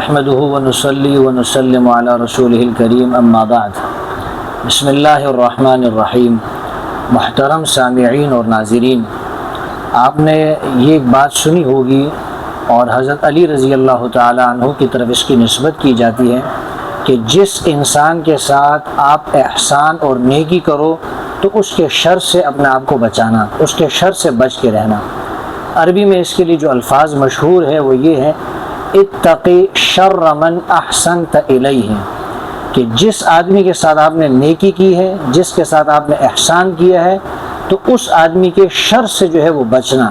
نحمده ونصلي ونسلم على رسوله الكريم اما بعد بسم اللہ الرحمن الرحیم۔ محترم سامعین اور ناظرین، آپ نے یہ ایک بات سنی ہوگی اور حضرت علی رضی اللہ تعالی عنہ کی طرف اس کی نسبت کی جاتی ہے کہ جس انسان کے ساتھ آپ احسان اور نیکی کرو تو اس کے شر سے اپنے آپ کو بچانا، اس کے شر سے بچ کے رہنا۔ عربی میں اس کے لیے جو الفاظ مشہور ہے وہ یہ ہے اتقی شر من احسنت الیہ، کہ جس آدمی کے ساتھ آپ نے نیکی کی ہے، جس کے ساتھ آپ نے احسان کیا ہے، تو اس آدمی کے شر سے جو ہے وہ بچنا۔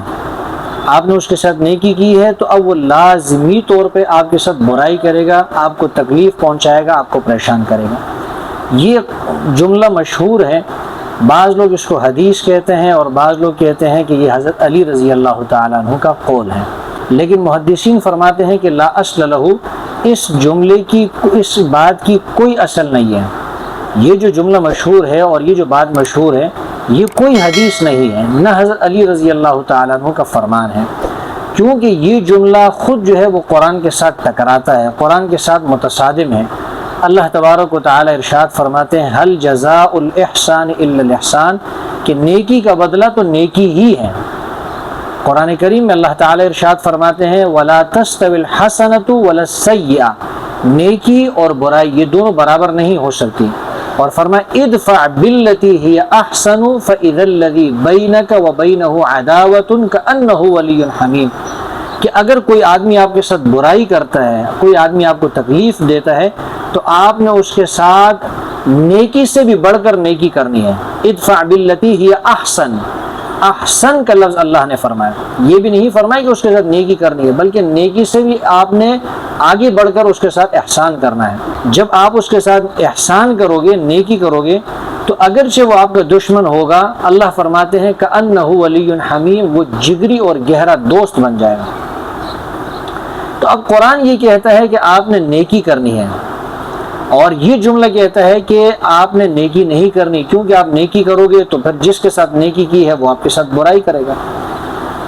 آپ نے اس کے ساتھ نیکی کی ہے تو اب وہ لازمی طور پہ آپ کے ساتھ برائی کرے گا، آپ کو تکلیف پہنچائے گا، آپ کو پریشان کرے گا۔ یہ جملہ مشہور ہے، بعض لوگ اس کو حدیث کہتے ہیں اور بعض لوگ کہتے ہیں کہ یہ حضرت علی رضی اللہ تعالیٰ عنہ کا قول ہے، لیکن محدثین فرماتے ہیں کہ لا اصل لہ، اس جملے کی، اس بات کی کوئی اصل نہیں ہے۔ یہ جو جملہ مشہور ہے اور یہ جو بات مشہور ہے یہ کوئی حدیث نہیں ہے، نہ حضرت علی رضی اللہ تعالیٰ عنہ کا فرمان ہے، کیونکہ یہ جملہ خود جو ہے وہ قرآن کے ساتھ ٹکراتا ہے، قرآن کے ساتھ متصادم ہے۔ اللہ تبارک و تعالی ارشاد فرماتے ہیں هل جزاء الاحسان الا الاحسان، کہ نیکی کا بدلہ تو نیکی ہی ہے۔ قرآن کریم میں اللہ تعالی ارشاد فرماتے ہیں ولا تستوی الحسنۃ ولا السیئۃ، نیکی اور برائی یہ دونوں برابر نہیں ہو سکتی، اور فرمایا ادفع باللتی ہی احسن فاذا الذی بینک وبینہ عداوۃ کأنہ ولی حمیم، کہ اگر کوئی آدمی آپ کے ساتھ برائی کرتا ہے، کوئی آدمی آپ کو تکلیف دیتا ہے، تو آپ نے اس کے ساتھ نیکی سے بھی بڑھ کر نیکی کرنی ہے۔ ادفع باللتی ہی احسن، احسن کا لفظ اللہ نے فرمایا، یہ بھی نہیں فرمایا کہ اس کے ساتھ نیکی کرنی ہے، بلکہ نیکی سے بھی آپ نے آگے بڑھ کر اس کے ساتھ احسان کرنا ہے۔ جب آپ اس کے ساتھ احسان کرو گے، نیکی کرو گے، تو اگرچہ وہ آپ کا دشمن ہوگا، اللہ فرماتے ہیں کأنہ ولی حمیم، وہ جگری اور گہرا دوست بن جائے گا۔ تو اب قرآن یہ کہتا ہے کہ آپ نے نیکی کرنی ہے، اور یہ جملہ کہتا ہے کہ آپ نے نیکی نہیں کرنی، کیونکہ آپ نیکی کرو گے تو پھر جس کے ساتھ نیکی کی ہے وہ آپ کے ساتھ برائی کرے گا۔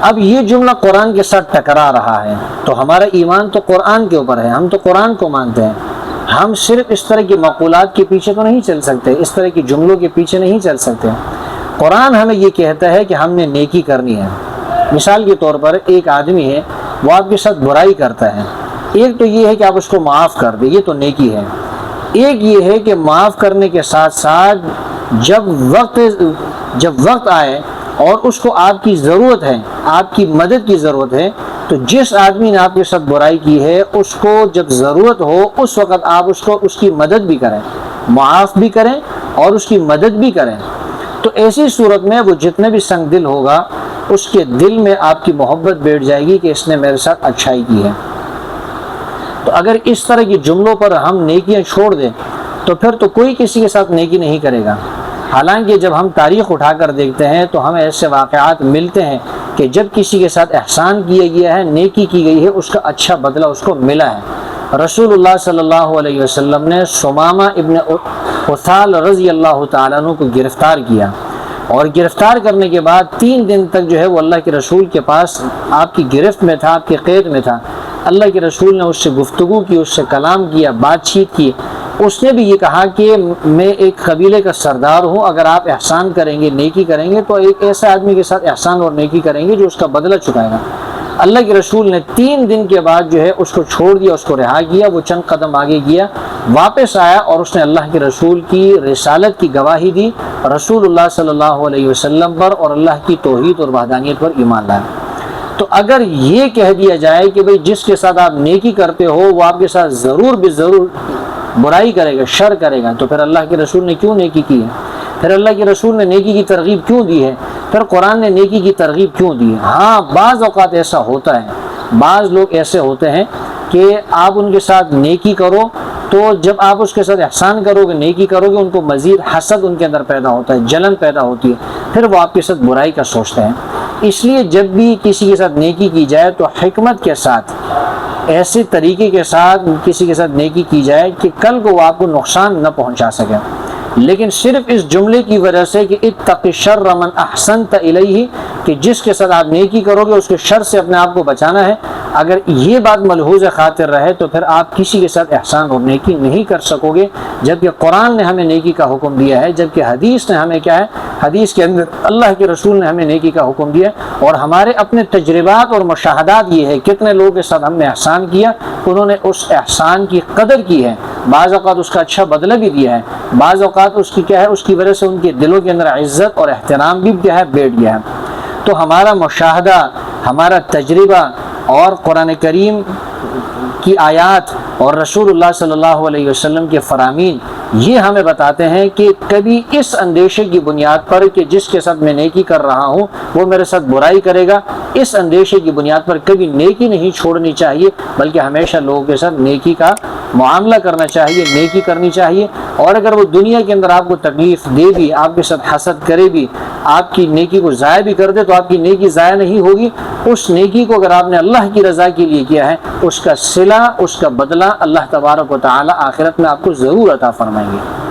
اب یہ جملہ قرآن کے ساتھ ٹکرا رہا ہے، تو ہمارا ایمان تو قرآن کے اوپر ہے، ہم تو قرآن کو مانتے ہیں، ہم صرف اس طرح کی مقولات کے پیچھے تو نہیں چل سکتے، اس طرح کی جملوں کے پیچھے نہیں چل سکتے۔ قرآن ہمیں یہ کہتا ہے کہ ہم نے نیکی کرنی ہے۔ مثال کے طور پر ایک آدمی ہے، وہ آپ کے ساتھ برائی کرتا ہے، ایک تو یہ ہے کہ آپ اس کو معاف کر دیں، یہ تو نیکی ہے۔ ایک یہ ہے کہ معاف کرنے کے ساتھ ساتھ جب وقت آئے اور اس کو آپ کی ضرورت ہے، آپ کی مدد کی ضرورت ہے، تو جس آدمی نے آپ کے ساتھ برائی کی ہے اس کو جب ضرورت ہو اس وقت آپ اس کی مدد بھی کریں، معاف بھی کریں اور اس کی مدد بھی کریں۔ تو ایسی صورت میں وہ جتنے بھی سنگ دل ہوگا اس کے دل میں آپ کی محبت بیٹھ جائے گی کہ اس نے میرے ساتھ اچھائی کی ہے۔ تو اگر اس طرح کی جملوں پر ہم نیکیاں چھوڑ دیں تو پھر تو کوئی کسی کے ساتھ نیکی نہیں کرے گا۔ حالانکہ جب ہم تاریخ اٹھا کر دیکھتے ہیں تو ہمیں ایسے واقعات ملتے ہیں کہ جب کسی کے ساتھ احسان کیا گیا ہے، نیکی کی گئی ہے، اس کا اچھا بدلہ اس کو ملا ہے۔ رسول اللہ صلی اللہ علیہ وسلم نے ثمامہ ابن اثال رضی اللہ تعالیٰ عنہ کو گرفتار کیا، اور گرفتار کرنے کے بعد 3 دن تک جو ہے وہ اللہ کے رسول کے پاس آپ کی گرفت میں تھا، آپ کی قید میں تھا۔ اللہ کے رسول نے اس سے گفتگو کی، اس سے کلام کیا، بات چیت کی۔ اس نے بھی یہ کہا کہ میں ایک قبیلے کا سردار ہوں، اگر آپ احسان کریں گے، نیکی کریں گے، تو ایک ایسے آدمی کے ساتھ احسان اور نیکی کریں گے جو اس کا بدلہ چکائے گا۔ اللہ کے رسول نے 3 دن کے بعد جو ہے اس کو چھوڑ دیا، اس کو رہا کیا۔ وہ چند قدم آگے گیا، واپس آیا اور اس نے اللہ کے رسول کی رسالت کی گواہی دی، رسول اللہ صلی اللہ علیہ وسلم پر اور اللہ کی توحید اور وحدانیت پر ایمان لایا۔ تو اگر یہ کہہ دیا جائے کہ بھئی جس کے ساتھ آپ نیکی کرتے ہو وہ آپ کے ساتھ ضرور بضرور برائی کرے گا، شر کرے گا، تو پھر اللہ کے رسول نے کیوں نیکی کی ہے؟ پھر اللہ کے رسول نے نیکی کی ترغیب کیوں دی ہے؟ پھر قرآن نے نیکی کی ترغیب کیوں دی ہے؟ ہاں، بعض اوقات ایسا ہوتا ہے، بعض لوگ ایسے ہوتے ہیں کہ آپ ان کے ساتھ نیکی کرو تو جب آپ اس کے ساتھ احسان کرو گے، نیکی کرو گے، ان کو مزید حسد ان کے اندر پیدا ہوتا ہے، جلن پیدا ہوتی ہے، پھر وہ آپ کے ساتھ برائی کا سوچتے ہیں۔ اس لیے جب بھی کسی کے ساتھ نیکی کی جائے تو حکمت کے ساتھ، ایسے طریقے کے ساتھ کسی کے ساتھ نیکی کی جائے کہ کل کو وہ آپ کو نقصان نہ پہنچا سکے۔ لیکن صرف اس جملے کی وجہ سے کہ اتق شر من احسنت الیہ، کہ جس کے ساتھ آپ نیکی کرو گے اس کے شر سے اپنے آپ کو بچانا ہے، اگر یہ بات ملحوظ خاطر رہے تو پھر آپ کسی کے ساتھ احسان اور نیکی نہیں کر سکو گے، جبکہ قرآن نے ہمیں نیکی کا حکم دیا ہے، جبکہ حدیث نے ہمیں کیا ہے، حدیث کے اندر اللہ کے رسول نے ہمیں نیکی کا حکم دیا، اور ہمارے اپنے تجربات اور مشاہدات یہ ہے کتنے لوگوں کے ساتھ ہم نے احسان کیا، انہوں نے اس احسان کی قدر کی ہے، بعض اوقات اس کا اچھا بدلہ بھی دیا ہے، بعض اوقات اس کی کیا ہے، اس کی وجہ سے ان کے دلوں کے اندر عزت اور احترام بھی کیا ہے، بیٹھ گیا ہے۔ تو ہمارا مشاہدہ، ہمارا تجربہ اور قرآن کریم کی آیات اور رسول اللہ صلی اللہ علیہ وسلم کے فرامین یہ ہمیں بتاتے ہیں کہ کبھی اس اندیشے کی بنیاد پر کہ جس کے ساتھ میں نیکی کر رہا ہوں وہ میرے ساتھ برائی کرے گا، اس اندیشے کی بنیاد پر کبھی نیکی نہیں چھوڑنی چاہیے، بلکہ ہمیشہ لوگوں کے ساتھ نیکی کا معاملہ کرنا چاہیے، نیکی کرنی چاہیے۔ اور اگر وہ دنیا کے اندر آپ کو تکلیف دے بھی، آپ کے ساتھ حسد کرے بھی، آپ کی نیکی کو ضائع بھی کر دے، تو آپ کی نیکی ضائع نہیں ہوگی۔ اس نیکی کو اگر آپ نے اللہ کی رضا کے لیے کیا ہے، اس کا صلہ، اس کا بدلہ اللہ تبارک و تعالی آخرت میں آپ کو ضرور عطا فرمائیں گے۔